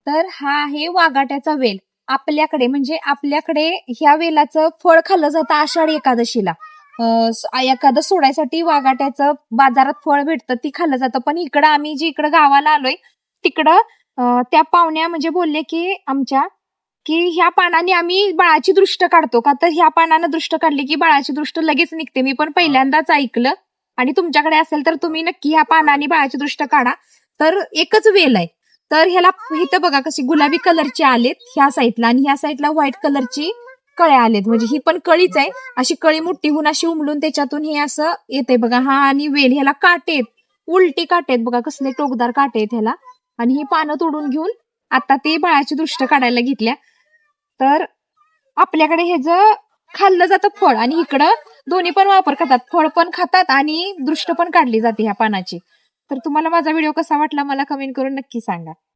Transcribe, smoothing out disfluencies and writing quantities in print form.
तर हा आहे वाघाट्याचा वेल. आपल्याकडे ह्या वेलाचं फळ खाल्लं जातं आषाढी एकादशीला. एखादं सोडायसाठी वाघाट्याचं बाजारात फळ भेटतं, ती खाल्लं जातं. पण इकडं आम्ही जी इकडं गावाला आलोय तिकडं त्या पाहुण्या म्हणजे बोलले की आमच्या की ह्या पानाने आम्ही बाळाची दृष्ट काढतो का, तर ह्या पानानं दृष्ट काढली की बाळाची दृष्ट लगेच निघते. मी पण पहिल्यांदाच ऐकलं. आणि तुमच्याकडे असेल तर तुम्ही नक्की ह्या पानाने बाळाची दृष्ट काढा. तर एकच वेल आहे. तर ह्याला इथं बघा कशी गुलाबी कलरची आलेत ह्या साईडला, आणि ह्या साईडला व्हाईट कलरची कळ्या आलेत. म्हणजे ही पण कळीच आहे. अशी कळी मोठी होऊन अशी उमलून त्याच्यातून हे असं येते बघा. हा आणि वेल, ह्याला काटे आहेत, उलटी काटे आहेत बघा, कसले टोकदार काटे आहेत ह्याला. आणि ही पानं तोडून घेऊन आता ते बाळाची दृष्ट काढायला घेतल्या. तर आपल्याकडे ह्याचं खाल्लं जातं फळ, आणि इकडं दोन्ही पण वापर करतात. फळ पण खातात आणि दृष्ट पण काढली जाते ह्या पानाची. तर तुम्हाला माझा व्हिडिओ कसा वाटला मला कमेंट करून नक्की सांगा.